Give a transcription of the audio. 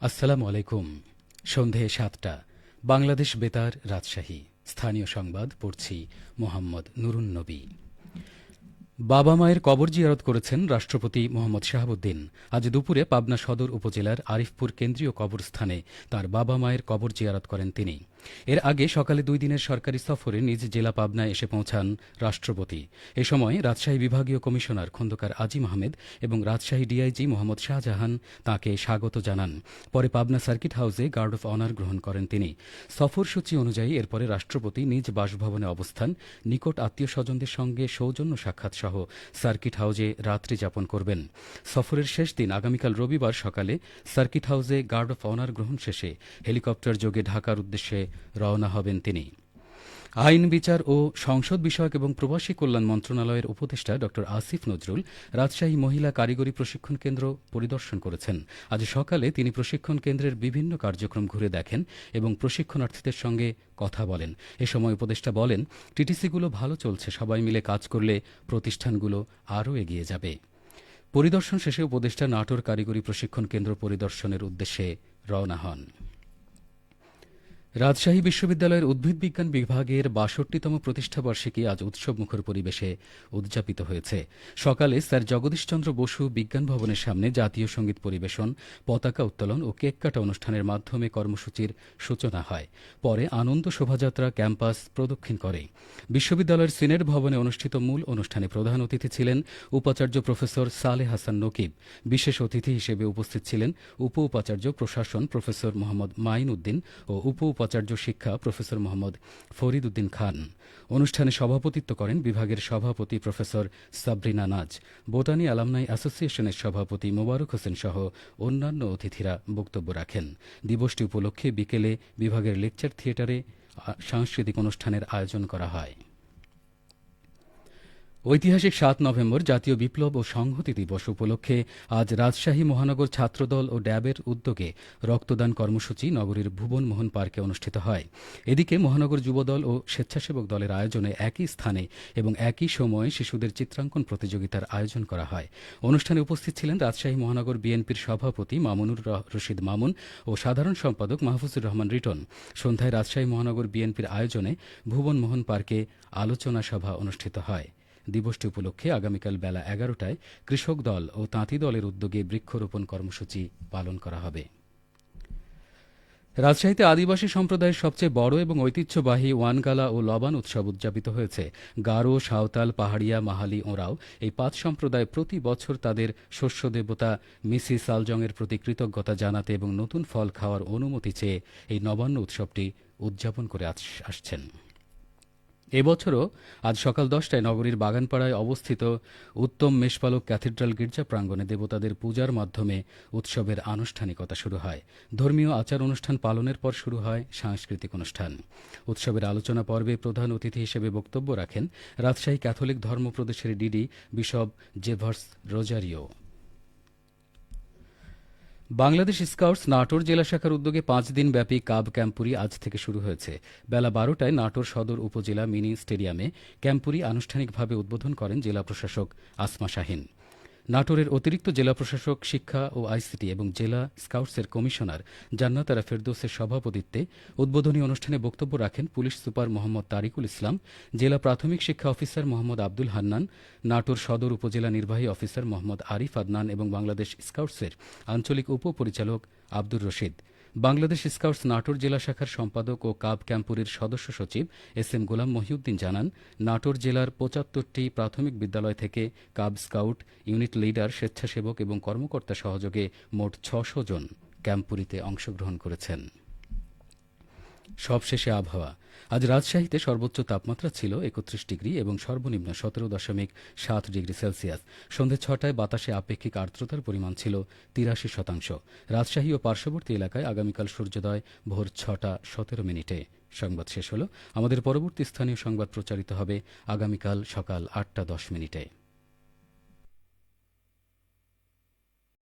আসসালামু আলাইকুম। সন্ধে ৭টা, বাংলাদেশ বেতার, রাজশাহী। স্থানীয় সংবাদ পড়ছি মোহাম্মদ নুরুন্নবী। বাবা মায়ের কবর জিয়ারত করেছেন রাষ্ট্রপতি মোহাম্মদ শাহাবুদ্দিন। আজ দুপুরে পাবনা সদর উপজেলার আরিফপুর কেন্দ্রীয় কবরস্থানে তার বাবা মায়ের কবর জিয়ারত করেন তিনি। এর আগে সকালে ২ দিনের সরকারি সফরে নিজ জেলা পাবনায় এসে পৌঁছান রাষ্ট্রপতি। এ সময় রাজশাহী বিভাগীয় কমিশনার খন্দকার আজিম আহমেদ এবং রাজশাহী ডিআইজি মোহাম্মদ শাহজাহান তাঁকে স্বাগত জানান। পরে পাবনা সার্কিট হাউসে গার্ড অফ অনার গ্রহণ করেন তিনি। সফরসূচি অনুযায়ী এরপরে রাষ্ট্রপতি নিজ বাসভবনে অবস্থান, নিকট আত্মীয় স্বজনদের সঙ্গে সৌজন্য সাক্ষাৎ সহ সার্কিট হাউসে রাত্রি যাপন করবেন। সফরের শেষ দিন আগামীকাল রবিবার সকালে সার্কিট হাউসে গার্ড অফ অনার গ্রহণ শেষে হেলিকপ্টার যোগে ঢাকার উদ্দেশ্যে রওনা হবেন তিনি। আইন, বিচার ও সংসদ বিষয়ক এবং প্রবাসী কল্যাণ মন্ত্রণালয়ের উপদেষ্টা ড আসিফ নজরুল রাজশাহী মহিলা কারিগরি প্রশিক্ষণ কেন্দ্র পরিদর্শন করেছেন। আজ সকালে তিনি প্রশিক্ষণ কেন্দ্রের বিভিন্ন কার্যক্রম ঘুরে দেখেন এবং প্রশিক্ষণার্থীদের সঙ্গে কথা বলেন। এ সময় উপদেষ্টা বলেন, টিটিসিগুলো ভালো চলছে, সবাই মিলে কাজ করলে প্রতিষ্ঠানগুলো আরও এগিয়ে যাবে। পরিদর্শন শেষে উপদেষ্টা নাটোর কারিগরি প্রশিক্ষণ কেন্দ্র পরিদর্শনের উদ্দেশ্যে রওনা হন। রাজশাহী বিশ্ববিদ্যালয়ের উদ্ভিদ বিজ্ঞান বিভাগের ৬২তম প্রতিষ্ঠাবার্ষিকী আজ উৎসবমুখর পরিবেশে উদযাপিত হয়েছে। সকালে স্যার জগদীশচন্দ্র বসু বিজ্ঞান ভবনের সামনে জাতীয় সঙ্গীত পরিবেশন, পতাকা উত্তোলন ও কেক কাটা অনুষ্ঠানের মাধ্যমে কর্মসূচির সূচনা হয়। পরে আনন্দ শোভাযাত্রা ক্যাম্পাস প্রদক্ষিণ করে। বিশ্ববিদ্যালয়ের সিনেট ভবনে অনুষ্ঠিত মূল অনুষ্ঠানে প্রধান অতিথি ছিলেন উপাচার্য প্রফেসর সালেহ হাসান নকিব। বিশেষ অতিথি হিসেবে উপস্থিত ছিলেন উপ উপাচার্য প্রশাসন প্রফেসর মোহাম্মদ মাইন উদ্দিন ও উপাচার্য শিক্ষা প্রফেসর মোহাম্মদ ফরিদ উদ্দিন খান। অনুষ্ঠানে সভাপতিত্ব করেন বিভাগের সভাপতি প্রফেসর সাবরিনা নাজ। বোটানি অ্যালামনাই অ্যাসোসিয়েশনের সভাপতি মোবারক হোসেন সহ অন্যান্য অতিথিরা বক্তব্য রাখেন। দিবসটি উপলক্ষে বিকেলে বিভাগের লেকচার থিয়েটারে সাংস্কৃতিক অনুষ্ঠানের আয়োজন করা হয়। ঐতিহাসিক ৭ নভেম্বর জাতীয় বিপ্লব ও সংহতি দিবস উপলক্ষে আজ রাজশাহী মহানগর ছাত্রদল ও ড্যাবের উদ্যোগে রক্তদান কর্মসূচি নগরীর ভুবন মোহন পার্কে অনুষ্ঠিত হয়। এদিকে মহানগর যুবদল ও স্বেচ্ছাসেবক দলের আয়োজনে একই স্থানে এবং একই সময়ে শিশুদের চিত্রাঙ্কন প্রতিযোগিতার আয়োজন করা হয়। অনুষ্ঠানে উপস্থিত ছিলেন রাজশাহী মহানগর বিএনপির সভাপতি মামুনুর রশিদ মামুন ও সাধারণ সম্পাদক মাহফুজুর রহমান রিটন। সন্ধ্যায় রাজশাহী মহানগর বিএনপির আয়োজনে ভুবন মোহন পার্কে আলোচনা সভা অনুষ্ঠিত হয়। দিবসটি উপলক্ষে আগামীকাল বেলা ১১টায় কৃষক দল ও তাঁতি দলের উদ্যোগে বৃক্ষরোপণ কর্মসূচি পালন করা হবে। রাজশাহীতে আদিবাসী সম্প্রদায়ের সবচেয়ে বড় এবং ঐতিহ্যবাহী ওয়ানগালা ও লবান উৎসব উদযাপিত হয়েছে। গারো, সাঁওতাল, পাহাড়িয়া, মাহালি, ওঁরাও এই ৫ সম্প্রদায় প্রতি বছর তাদের শস্য দেবতা মিসি সালজংয়ের প্রতি কৃতজ্ঞতা জানাতে এবং নতুন ফল খাওয়ার অনুমতি চেয়ে এই নবান্ন উৎসবটি উদযাপন করে আসছেন। এবছরও আজ সকাল ১০টায় নগরীর বাগানপাড়ায় অবস্থিত উত্তম মেষপালক ক্যাথিড্রাল গির্জা প্রাঙ্গণে দেবতাদের পূজার মাধ্যমে উৎসবের আনুষ্ঠানিকতা শুরু হয়। ধর্মীয় আচার অনুষ্ঠান পালনের পর শুরু হয় সাংস্কৃতিক অনুষ্ঠান। উৎসবের আলোচনা পর্বে প্রধান অতিথি হিসেবে বক্তব্য রাখেন রাজশাহী ক্যাথলিক ধর্মপ্রদেশের ডিডি বিশপ জেভার্স রোজারিও। বাংলাদেশ স্কাউটস নাটোর জেলা শাখার উদ্যোগে ৫ দিনব্যাপী কাব ক্যাম্পুরি আজ থেকে শুরু হয়েছে। বেলা ১২টায় নাটোর সদর উপজেলা মিনি স্টেডিয়ামে ক্যাম্পুরি আনুষ্ঠানিকভাবে উদ্বোধন করেন জেলা প্রশাসক আসমা শাহীন। নাটোরের অতিরিক্ত জেলা প্রশাসক শিক্ষা ও আইসিটি এবং জেলা স্কাউটসের কমিশনার জান্নাত আরা ফেরদৌসের সভাপতিত্বে উদ্বোধনী অনুষ্ঠানে বক্তব্য রাখেন পুলিশ সুপার মোহাম্মদ তারিকুল ইসলাম, জেলা প্রাথমিক শিক্ষা অফিসার মোহাম্মদ আব্দুল হান্নান, নাটোর সদর উপজেলা নির্বাহী অফিসার মোহাম্মদ আরিফ আদনান এবং বাংলাদেশ স্কাউটসের আঞ্চলিক উপপরিচালক আব্দুর রশিদ। বাংলাদেশ স্কাউটস নাটোর জেলা শাখার সম্পাদক ও কাব ক্যাম্পুরির সদস্য সচিব এস.এম. গোলাম মহিউদ্দিন জানান, নাটোর জেলার ৭৫টি প্রাথমিক বিদ্যালয় থেকে কাব স্কাউট, ইউনিট লিডার, স্বেচ্ছাসেবক এবং কর্মকর্তা সহযোগে মোট ৬০০ জন ক্যাম্পুরিতে অংশগ্রহণ করেছেন। সবশেষে আবহাওয়া। আজ রাজশাহীতে সর্বোচ্চ তাপমাত্রা ছিল ৩১ ডিগ্রি এবং সর্বনিম্ন ১৭.৭ ডিগ্রি সেলসিয়াস। সন্ধে ৬টায় বাতাসে আপেক্ষিক আর্দ্রতার পরিমাণ ছিল ৮৩%। রাজশাহী ও পার্শ্ববর্তী এলাকায় আগামীকাল সূর্যোদয় ভোর ৬টা ১৭ মিনিটে। সংবাদ শেষ হল। আমাদের পরবর্তী স্থানীয় সংবাদ প্রচারিত হবে আগামীকাল সকাল ৮টা ১০ মিনিটে।